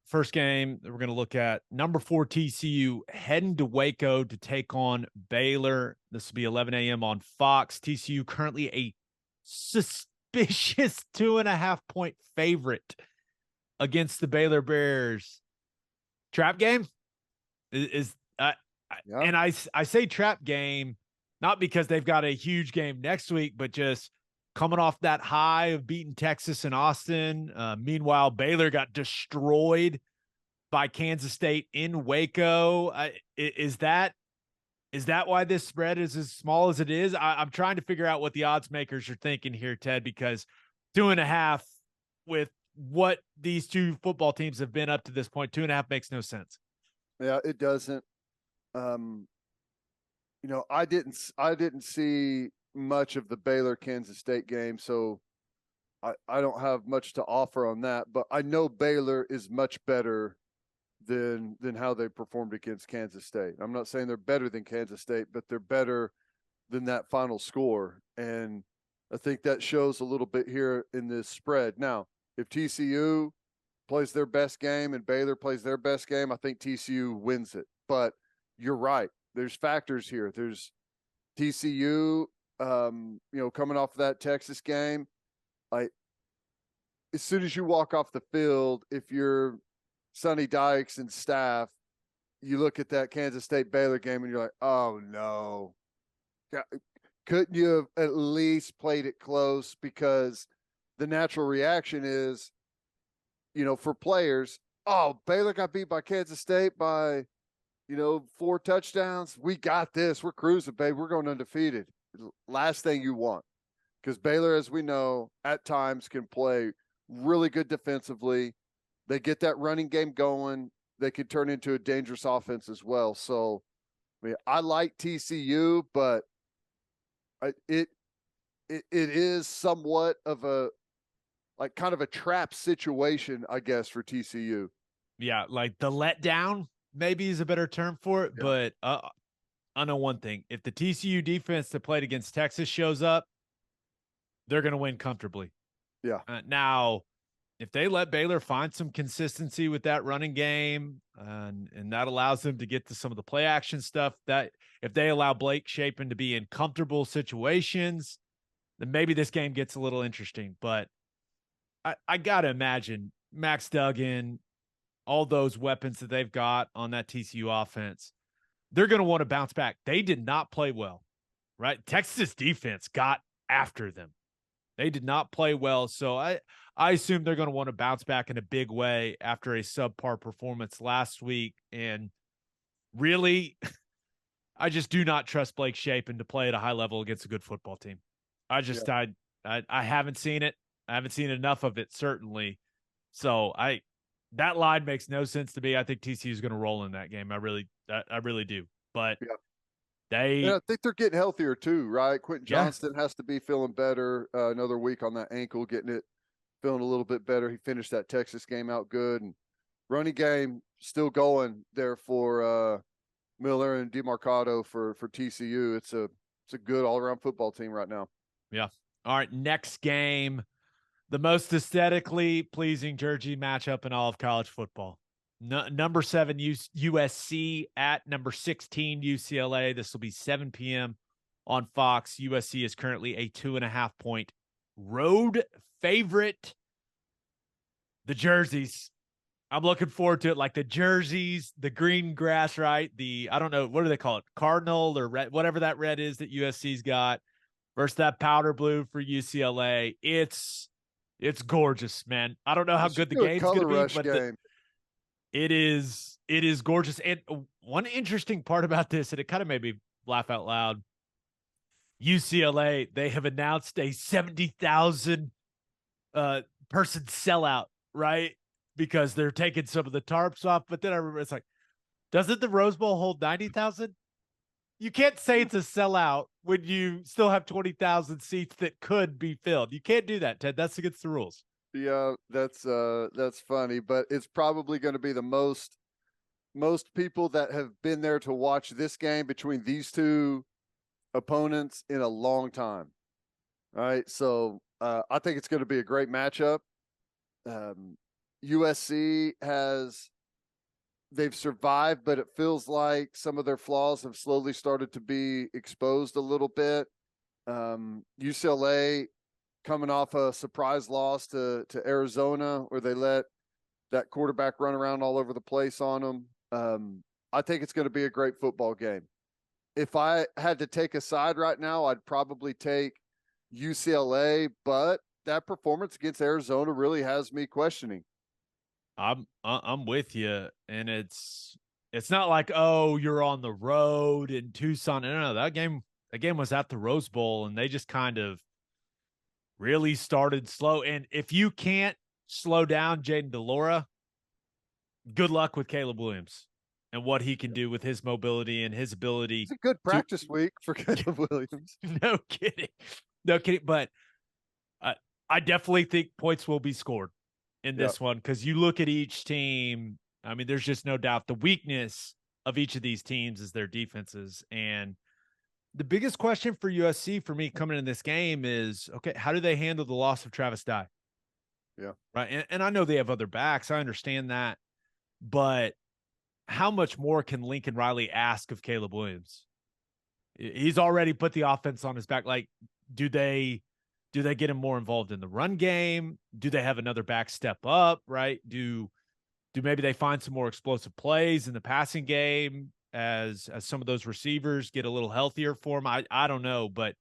First game we're going to look at number 4 TCU heading to Waco to take on Baylor. This will be 11 a.m. on Fox. TCU currently a suspicious 2.5 point favorite against the Baylor Bears. Trap game Yeah. and I say trap game not because they've got a huge game next week, but just coming off that high of beating Texas and Austin. Meanwhile, Baylor got destroyed by Kansas State in Waco. Is that why this spread is as small as it is? I'm trying to figure out what the odds makers are thinking here, Ted, because 2.5 with what these two football teams have been up to this point, 2.5 makes no sense. Yeah, it doesn't. I didn't see much of the Baylor Kansas State game, so I don't have much to offer on that. But I know Baylor is much better than how they performed against Kansas State. I'm not saying they're better than Kansas State, but they're better than that final score. And I think that shows a little bit here in this spread. Now, if TCU plays their best game and Baylor plays their best game, I think TCU wins it. But you're right. There's factors here. There's TCU, coming off of that Texas game. As soon as you walk off the field, if you're Sonny Dykes and staff, you look at that Kansas State Baylor game and you're like, oh no. Couldn't you have at least played it close? Because the natural reaction is, for players, oh, Baylor got beat by Kansas State by, 4 touchdowns. We got this. We're cruising, babe. We're going undefeated. Last thing you want. Because Baylor, as we know, at times can play really good defensively. They get that running game going. They could turn into a dangerous offense as well. So, I like TCU, but it is somewhat of a kind of a trap situation, I guess, for TCU. Yeah, like the letdown maybe is a better term for it. Yeah. But I know one thing: if the TCU defense that played against Texas shows up, they're going to win comfortably. Yeah. Now, if they let Baylor find some consistency with that running game, and that allows them to get to some of the play action stuff, that if they allow Blake Shapen to be in comfortable situations, then maybe this game gets a little interesting. But I got to imagine Max Duggan, all those weapons that they've got on that TCU offense, they're going to want to bounce back. They did not play well, right? Texas defense got after them. They did not play well. So I assume they're going to want to bounce back in a big way after a subpar performance last week. And really, I just do not trust Blake Shapen to play at a high level against a good football team. I haven't seen it. I haven't seen enough of it, certainly. So that line makes no sense to me. I think TCU is going to roll in that game. I really do. But I think they're getting healthier too, right? Quentin Yeah. Johnston has to be feeling better. Another week on that ankle, getting it feeling a little bit better. He finished that Texas game out good, and running game still going there for Miller and DeMarcado for TCU. It's a good all around football team right now. Yeah. All right. Next game, the most aesthetically pleasing jersey matchup in all of college football. Number 7 USC at number 16 UCLA. This will be 7 p.m. on Fox. USC is currently a 2.5 point road favorite. The jerseys, I'm looking forward to it. Like the jerseys, the green grass, right? I don't know, what do they call it? Cardinal or red, whatever that red is that USC's got versus that powder blue for UCLA. It's gorgeous, man. I don't know how good the game's going to be, but it is gorgeous. And one interesting part about this, and it kind of made me laugh out loud, UCLA, they have announced a 70,000 person sellout, right? Because they're taking some of the tarps off. But then I remember it's like, doesn't the Rose Bowl hold 90,000? You can't say it's a sellout when you still have 20,000 seats that could be filled. You can't do that, Ted. That's against the rules. Yeah, that's funny, but it's probably going to be the most people that have been there to watch this game between these two opponents in a long time. All right, so I think it's going to be a great matchup. USC they've survived, but it feels like some of their flaws have slowly started to be exposed a little bit. UCLA coming off a surprise loss to Arizona, where they let that quarterback run around all over the place on them. I think it's going to be a great football game. If I had to take a side right now, I'd probably take UCLA, but that performance against Arizona really has me questioning. I'm with you, and it's not like, oh, you're on the road in Tucson. No, that game was at the Rose Bowl, and they just kind of really started slow. And if you can't slow down Jaden DeLora, good luck with Caleb Williams and what he can do with his mobility and his ability. It's a good practice week for Caleb Williams. No kidding. No kidding. But I definitely think points will be scored in this one, because you look at each team. I mean, there's just no doubt the weakness of each of these teams is their defenses. And the biggest question for USC for me coming in this game is, okay, how do they handle the loss of Travis Dye? Yeah. Right. And I know they have other backs. I understand that. But how much more can Lincoln Riley ask of Caleb Williams? He's already put the offense on his back. Like, do they get him more involved in the run game? Do they have another back step up? Right. Do maybe they find some more explosive plays in the passing game as some of those receivers get a little healthier for him? I don't know, but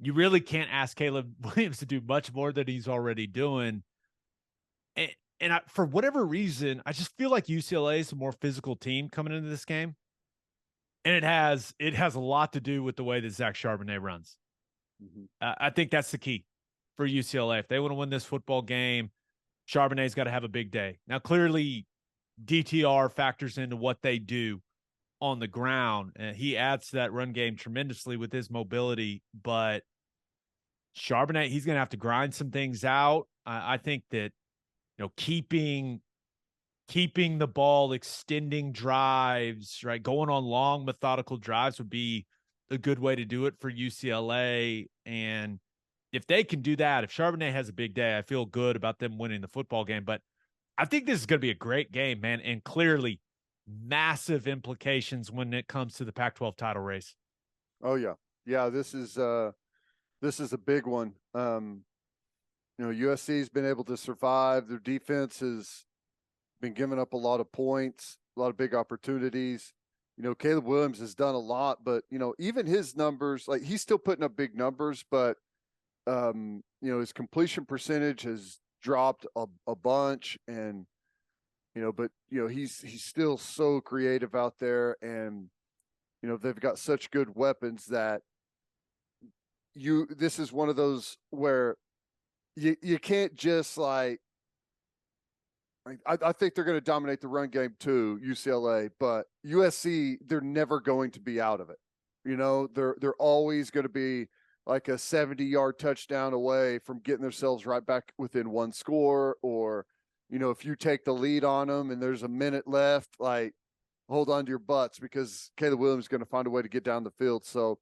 you really can't ask Caleb Williams to do much more than he's already doing. And for whatever reason, I just feel like UCLA is a more physical team coming into this game. And it has a lot to do with the way that Zach Charbonnet runs. Mm-hmm. I think that's the key for UCLA. If they want to win this football game, Charbonnet's got to have a big day. Now, clearly, DTR factors into what they do on the ground. He adds to that run game tremendously with his mobility. But Charbonnet, he's going to have to grind some things out. I think that, keeping the ball, extending drives, right, going on long methodical drives would be a good way to do it for UCLA. And if they can do that, if Charbonnet has a big day, I feel good about them winning the football game. But I think this is going to be a great game, man, and clearly massive implications when it comes to the Pac-12 title race. Oh yeah. This is a big one. USC's been able to survive. Their defense has been giving up a lot of points, a lot of big opportunities. Caleb Williams has done a lot, but even his numbers, like, he's still putting up big numbers, but his completion percentage has dropped a bunch, and he's still so creative out there, and they've got such good weapons that this is one of those where you can't just I think they're going to dominate the run game too, UCLA, but USC, they're never going to be out of it. They're always going to be like a 70-yard touchdown away from getting themselves right back within one score. Or, if you take the lead on them and there's a minute left, hold on to your butts, because Caleb Williams is going to find a way to get down the field. So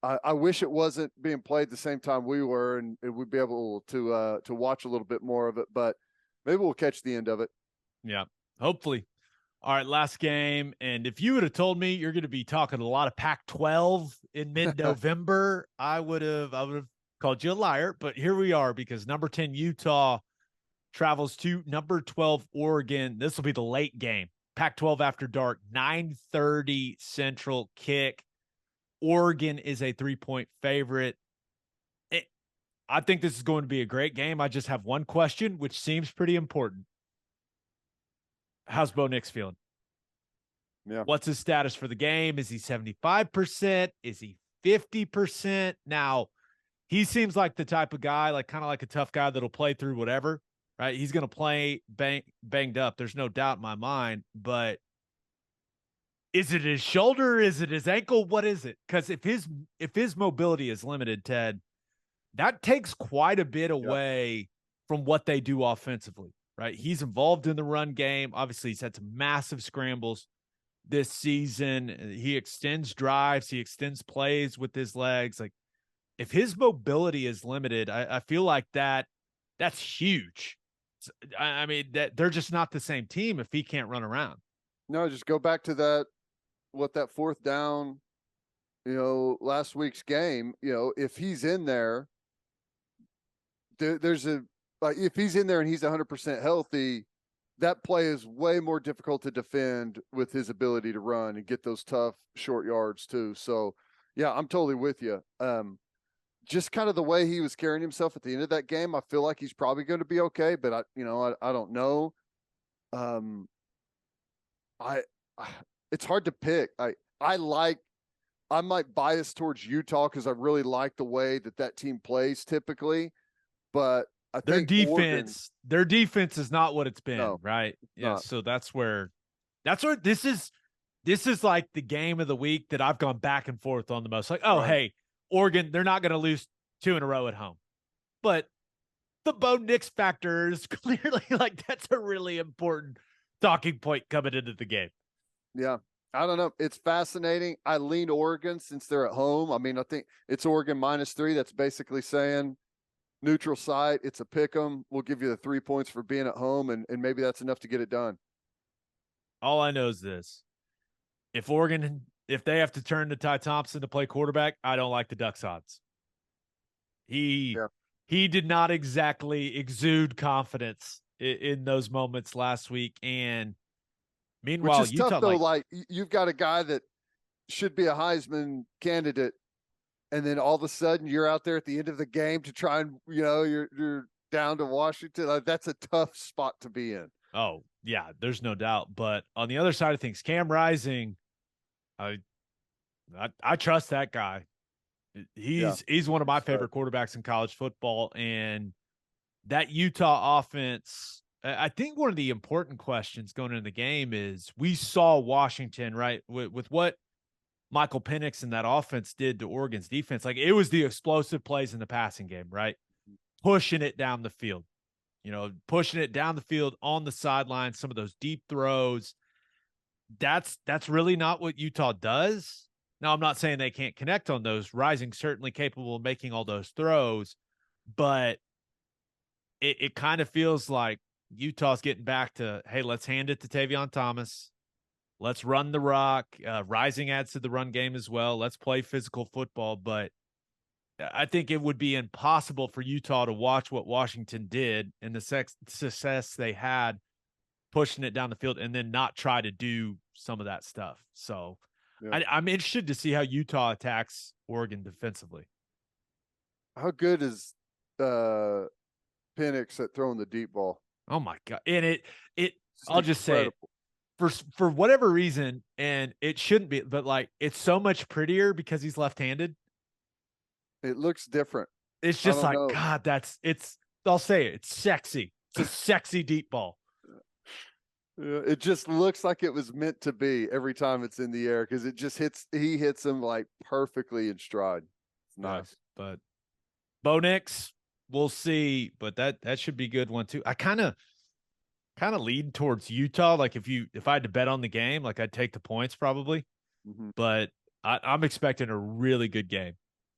I wish it wasn't being played the same time we were, and we'd be able to watch a little bit more of it, but maybe we'll catch the end of it. Yeah, hopefully. All right, last game. And if you would have told me you're going to be talking a lot of Pac-12 in mid-November, I would have called you a liar. But here we are, because number 10 Utah travels to number 12 Oregon. This will be the late game. Pac-12 after dark, 9:30 Central kick. Oregon is a 3-point favorite. I think this is going to be a great game. I just have one question, which seems pretty important. How's Bo Nix feeling? Yeah. What's his status for the game? Is he 75%? Is he 50%? Now, he seems like the type of guy, kind of like a tough guy that'll play through whatever, right? He's going to play banged up. There's no doubt in my mind. But is it his shoulder? Is it his ankle? What is it? Because if his mobility is limited, Ted, that takes quite a bit away from what they do offensively, right? He's involved in the run game. Obviously, he's had some massive scrambles this season. He extends drives. He extends plays with his legs. If his mobility is limited, I feel like that's huge I mean, that they're just not the same team if he can't run around. No, just go back to that fourth down, last week's game. If he's in there, there's a if he's in there and he's 100% healthy, that play is way more difficult to defend with his ability to run and get those tough short yards too. So, yeah, I'm totally with you. Just kind of the way he was carrying himself at the end of that game, I feel like he's probably going to be okay, but I don't know. It's hard to pick. I might bias towards Utah because I really like the way that team plays typically, but I think their defense is not what it's been, No, right? Yeah. not. So that's where this is like the game of the week that I've gone back and forth on the most. Like, oh, Right. hey, Oregon, they're not going to lose 2 in a row at home. But the Bo Nix factor is clearly like that's a really important talking point coming into the game. Yeah. I don't know. It's fascinating. I lean Oregon since they're at home. I mean, I think it's Oregon -3. That's basically saying neutral site. It's a pick 'em. We'll give you the 3 points for being at home, and maybe that's enough to get it done. All I know is this. If they have to turn to Ty Thompson to play quarterback, I don't like the Ducks odds. He did not exactly exude confidence in those moments last week. And meanwhile, which is Utah, tough though. Like you've got a guy that should be a Heisman candidate, and then all of a sudden you're out there at the end of the game to try and you're down to Washington. Like, that's a tough spot to be in. Oh yeah, there's no doubt. But on the other side of things, Cam Rising, I trust that guy. He's one of my favorite quarterbacks in college football, and that Utah offense. I think one of the important questions going into the game is we saw Washington, right, with what Michael Penix and that offense did to Oregon's defense. Like, it was the explosive plays in the passing game, right? Pushing it down the field, pushing it down the field on the sideline, some of those deep throws. That's really not what Utah does. Now, I'm not saying they can't connect on those. Rising certainly capable of making all those throws, but it kind of feels like Utah's getting back to, hey, let's hand it to Tavion Thomas. Let's run the rock. Rising adds to the run game as well. Let's play physical football. But I think it would be impossible for Utah to watch what Washington did and the success they had pushing it down the field and then not try to do some of that stuff. So I'm interested to see how Utah attacks Oregon defensively. How good is Penix at throwing the deep ball? Oh my God. And I'll just say it, for whatever reason, and it shouldn't be, but like, it's so much prettier because he's left-handed. It looks different. It's just like, God, I'll say it. It's sexy. It's a sexy deep ball. It just looks like it was meant to be every time it's in the air because it just he hits him like perfectly in stride. It's nice. But Bo Nix, we'll see, but that should be a good one too. I kind of lean towards Utah. Like if I had to bet on the game, like I'd take the points probably, but I'm expecting a really good game.